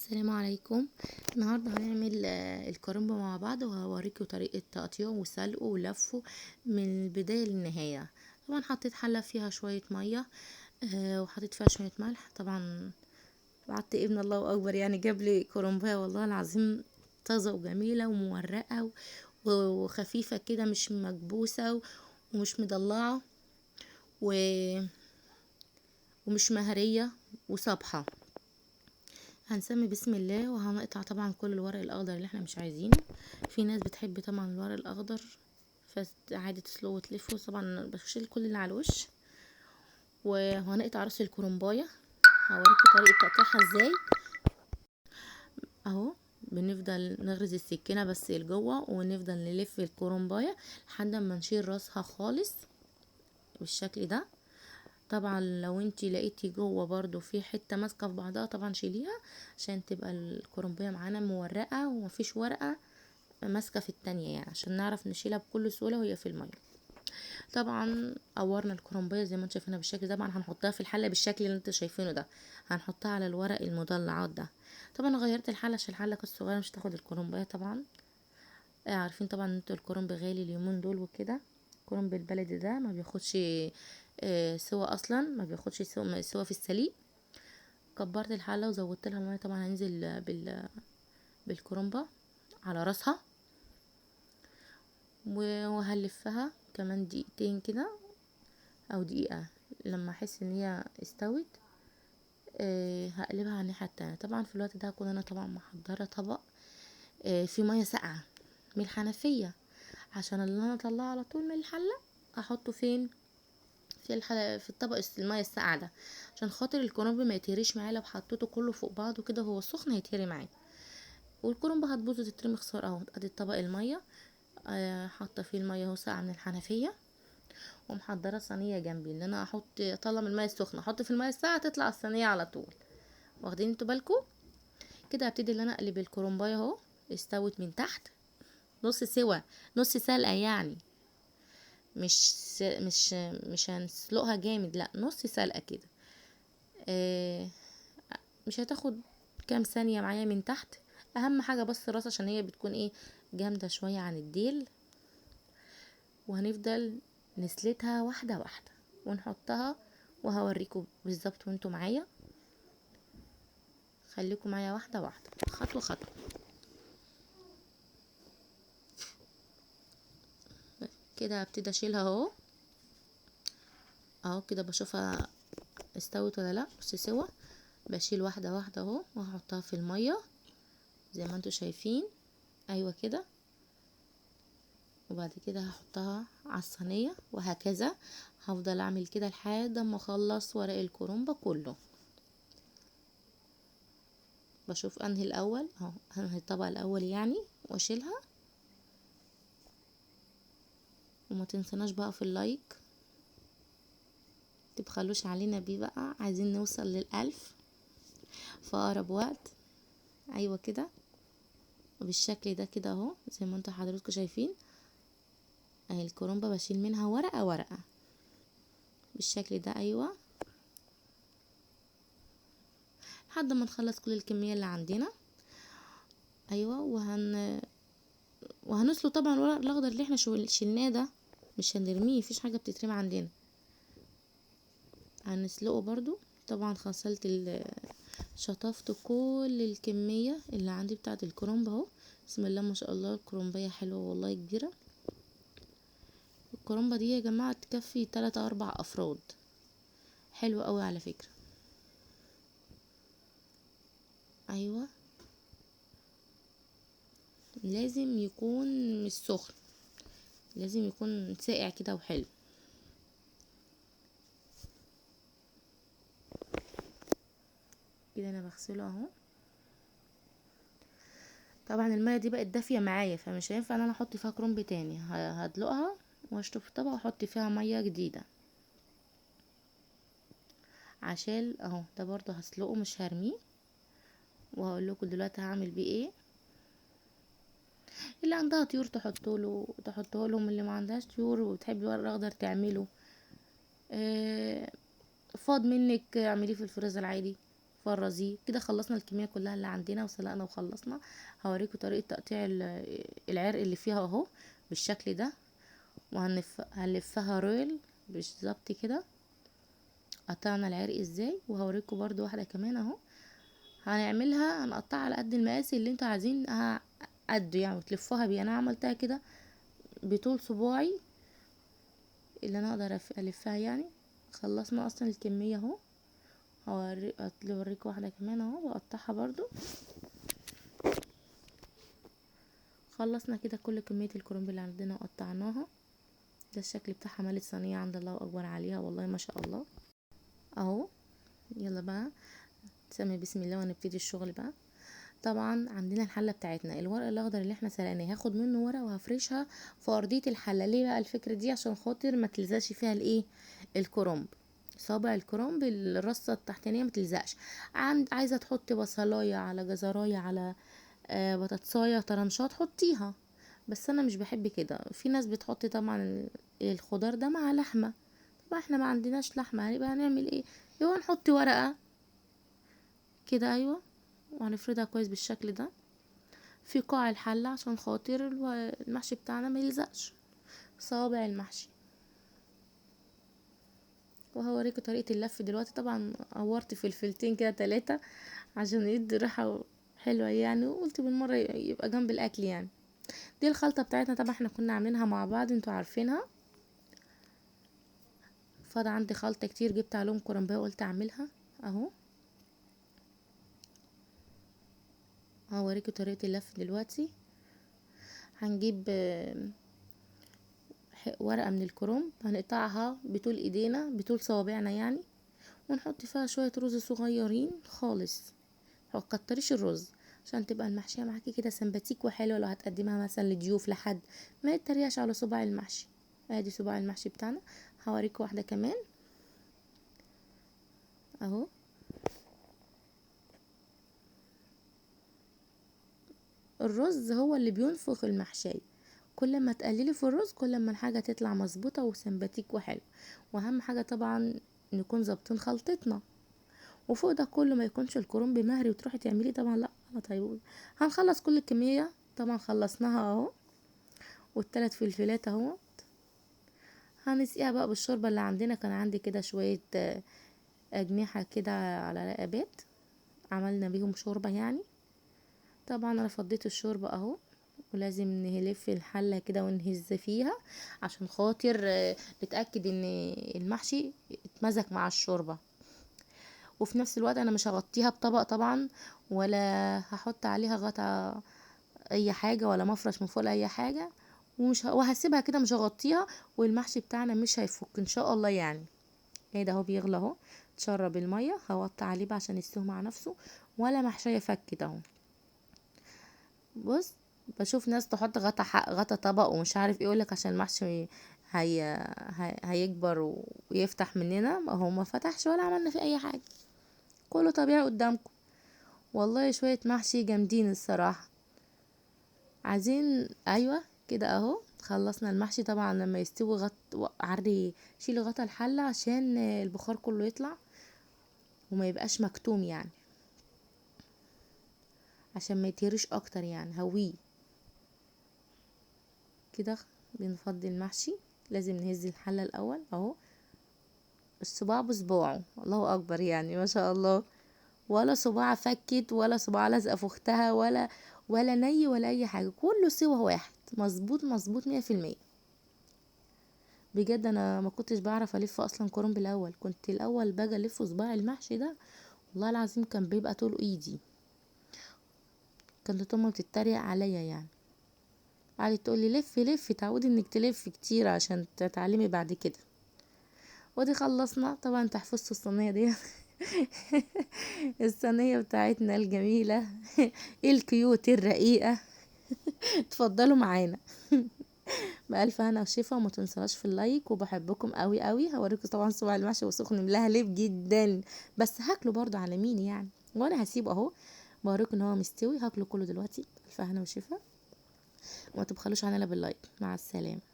السلام عليكم. النهارده هنعمل الكرنب مع بعض، وهوريكم طريقه تقطيعه وسلقه ولفه من البدايه للنهايه. طبعا حطيت حله فيها شويه ميه، وحطيت فيها شويه ملح. طبعا بعت ابن الله اكبر، يعني جاب لي كرنبايه والله العظيم طازه وجميله ومورقه وخفيفه كده، مش مكبوسه ومش مضلعه ومش مهريه وصبحه. هنسمي بسم الله، وهنقطع طبعا كل الورق الاخضر اللي احنا مش عايزينه. في ناس بتحب طبعا الورق الاخضر فعادي تسلقه وتلفه، طبعا بشيل كل اللي على الوش. وهنقطع راس الكرنبايه، هوريكم طريقه تقطيعها ازاي. اهو بنفضل نغرز السكينه بس لجوه، ونفضل نلف الكرنبايه لحد ما نشيل راسها خالص بالشكل ده. طبعا لو انتي لقيتي جوه برضو في حته ماسكه في بعضها طبعا شيليها، عشان تبقى الكرنبيه معانا مورقه ومفيش ورقه ماسكه في التانية، يعني عشان نعرف نشيلها بكل سهوله وهي في الميه. طبعا قورنا الكرنبيه زي ما انتم شايفينها بالشكل ده. طبعا هنحطها في الحله بالشكل اللي انتوا شايفينه ده، هنحطها على الورق المضلعات ده. طبعا غيرت الحله عشان الحله كانت صغيره مش تاخد الكرنبيه طبعا. عارفين طبعا انتوا الكرنب غالي اليومين دول وكده. الكرنب البلدي ده ما بياخدش سوا اصلا، ما بياخدش سوا في السليق. كبرت الحله وزودت لها الميه. طبعا هنزل بالكرنبه على راسها، وهلفها كمان دقيقتين كده او دقيقه. لما احس ان هي استوت هقلبها على الناحيه التانية. طبعا في الوقت ده هكون انا طبعا محضره طبق فيه ميه ساقعه من الحنفيه، عشان اللي انا اطلعه على طول من الحله احطه فين؟ في الطبق الميه الساقعه ده، عشان خاطر الكرنب ما يتهريش معايا. لو حطيته كله فوق بعضه كده وهو سخن هيتهري معايا، والكرنب هتبوظ وتترمي خساره. اهو ادي الطبق الميه، حاطه فيه الميه اهو ساقعه من الحنفيه، ومحضره صينيه جنبي ان انا اطلع من الميه السخنه احط في الميه الساقعه تطلع الصينيه على طول. واخدين انتوا بالكم؟ كده هبتدي ان انا اقلب الكرنبايه اهو. استوت من تحت نص سوا، نص سلقه يعني، مش هنسلقها جامد، لا نص سلقه كده. مش هتاخد كام ثانيه معايا من تحت. اهم حاجه بس الراس، عشان هي بتكون جامده شويه عن الديل. وهنفضل نسلتها واحده واحده ونحطها، وهوريكم بالظبط وانتوا معايا. خليكم معايا واحده واحده، خطوه خطوه. كده هبتدي اشيلها اهو كده بشوفها استوت ولا لا. بصي سوا، بشيل واحده واحده اهو، وهحطها في الميه زي ما انتوا شايفين. ايوه كده. وبعد كده هحطها على الصينيه، وهكذا هفضل اعمل كده لحد ما اخلص ورق الكرنبه كله. بشوف انهي الاول اهو، انهي الطبق الاول يعني، واشيلها. وما تنسناش بقى في اللايك، تبخلوش علينا بيه بقى، عايزين نوصل لل1000 في اقرب وقت. ايوه كده، وبالشكل ده كده اهو زي ما انتوا حضراتكم شايفين. اهي الكرنبه بشيل منها ورقه ورقه بالشكل ده. ايوه، لحد ما نخلص كل الكميه اللي عندنا. ايوه، وهنسلق طبعا الورق الاخضر اللي احنا شلناه ده، مش هنرميه، مفيش حاجه بتترمي عندنا، هنسلقه برضو. طبعا شطفت كل الكميه اللي عندي بتاعه الكرنب اهو. بسم الله ما شاء الله، الكرنبيه حلوه والله كبيره. الكرنبه دي يا جماعه تكفي 3 4 افراد، حلوه قوي على فكره. ايوه، لازم يكون مش سخن، لازم يكون ساقع كده وحلو. كده انا بغسله اهو. طبعا الميه دي بقت دافيه معايا، فمش هينفع ان انا احط فيها كرنب تاني. هدلقها واشطف في طبق واحط فيها ميه جديده، عشان اهو ده برضو هسلقه مش هرميه. وهقول لكم دلوقتي هعمل بيه ايه. اللي عندها طيور تحطه لهم، اللي ما عندهاش طيور وتحبي ورق اخضر تعمله. فاض منك اعمليه في الفريزر عادي، فرزيه كده. خلصنا الكميه كلها اللي عندنا وسلقنا وخلصنا. هوريكم طريقه تقطيع العرق اللي فيها اهو بالشكل ده، وهنلفها رويل بالظبط كده. قطعنا العرق ازاي، وهوريكم برضو واحده كمان اهو. هنعملها هنقطعها على قد المقاس اللي انتوا عايزين قده يعني، وتلفوها بيه. انا عملتها كده بطول صباعي اللي انا اقدر الفها يعني. خلصنا اصلا الكميه اهو. هوريكم واحده كمان اهو بقطعها برضو. خلصنا كده كل كميه الكرنب اللي عندنا وقطعناها. ده الشكل بتاعها، مالت صينيه عند الله اكبر عليها والله ما شاء الله اهو. يلا بقى نسمي بسم الله ونبتدي الشغل بقى. طبعا عندنا الحله بتاعتنا، الورق الاخضر اللي احنا سلقناه هاخد منه ورق وهفرشها في ارضيه الحله. ليه بقى الفكره دي؟ عشان خاطر ما تلزقش فيها الايه، الكرنب، صابع الكرنب الرصه التحتانيه ما تلزقش. عايزه تحطي بصلايه على جزرايه على بطاطسايه طرنشات حطيها، بس انا مش بحب كده. في ناس بتحط طبعا الخضار ده مع لحمه، طبعا احنا ما عندناش لحمه، هنبقى هنعمل ايه؟ يبقى نحط ورقه كده ايوه، وهنفردها كويس بالشكل ده في قاع الحلة عشان خاطر المحشي بتاعنا ما يلزقش صوابع المحشي. وهوريكم طريقة اللف دلوقتي. طبعا قورت فلفلتين كده 3 عشان يدي ريحة حلوة يعني، وقلت بالمرة يبقى جنب الاكل يعني. دي الخلطة بتاعتنا، طبعا احنا كنا عاملينها مع بعض انتوا عارفينها. فاض عندي خلطة كتير، جبت عليهم كرنبايه وقلت اعملها اهو. هوريكم طريقة اللف دلوقتي. هنجيب ورقة من الكرنب هنقطعها بطول ايدينا بطول صوابعنا يعني، ونحط فيها شوية رز صغيرين خالص. متكتريش الرز عشان تبقى المحشية معاكي كده سمباتيك وحلوة لو هتقدمها مثلا لضيوف لحد، ما يتريقش على صباع المحشي. ادي صباع المحشي بتاعنا. هوريكم واحدة كمان اهو. الرز هو اللي بينفخ المحشية، كل ما تقللي في الرز كل ما الحاجة تطلع مظبوطة وسمباتيك وحلو. واهم حاجة طبعا نكون ظابطين خلطتنا. وفوق ده كله ما يكونش الكرنب مهري وتروحي تعملي طبعا لا. طيب هنخلص كل الكمية طبعا خلصناها اهو، والثلاث فلفلات اهو. هنسقيها بقى بالشوربة اللي عندنا. كان عندي كده شوية أجنحة كده على رقبات، عملنا بيهم شوربة يعني. طبعا انا فضيت الشوربة اهو، ولازم نلف الحلة كده ونهز فيها عشان خاطر نتأكد ان المحشي اتمزج مع الشوربة. وفي نفس الوقت انا مش هغطيها بطبق طبعا، ولا هحط عليها غطا اي حاجة ولا مفرش من فوق اي حاجة، وهسيبها كده مش هغطيها. والمحشي بتاعنا مش هيفك ان شاء الله يعني. ايه ده اهو بيغلى اهو، تشرب المية هوطي عليه بقى عشان يستوي مع نفسه، ولا محشية فكت اهو. بص بشوف ناس تحط غطا طبق ومش عارف ايه، يقولك عشان المحشي هيكبر ويفتح مننا. ما هو ما فتحش ولا عملنا فيه اي حاجة، كله طبيعي قدامكم. والله شوية محشي جامدين الصراحة. عايزين ايوه كده اهو. خلصنا المحشي طبعا لما يستوي عري شيلي غطا الحلة عشان البخار كله يطلع وما يبقاش مكتوم يعني، عشان ما يتهرش اكتر يعني. هويه كده. بنفضي المحشي لازم نهز الحلة الاول اهو، الصباع بصباعه الله اكبر يعني ما شاء الله. ولا صباع فكت ولا صباع لازقه في اختها ولا ني ولا اي حاجه، كله سوا واحد مظبوط مظبوط 100%. بجد انا ما كنتش بعرف الف اصلا كرنب الاول، كنت الاول باجي الف صباع المحشي ده والله العظيم كان بيبقى طول ايدي. كانت امي بتتريق عليا يعني، قعدت تقولي لف لف تعودي انك تلف كتير عشان تتعلمي بعد كده. ودي خلصنا طبعا. تحفظت الصينيه دي الصينيه بتاعتنا الجميله الكيوت الرقيقه. اتفضلوا معانا بألف هنا وشفا. وما تنساش في اللايك، وبحبكم قوي قوي. هوريكم طبعا صباع المحشي وسخن ملهلب جدا، بس هاكله برضو على مين يعني، وانا هسيبه اهو. بوريكم ان هو مستوي. هاكله كله دلوقتي. ألف هنا وشفا، وما تبخلوش علينا باللايك. مع السلامه.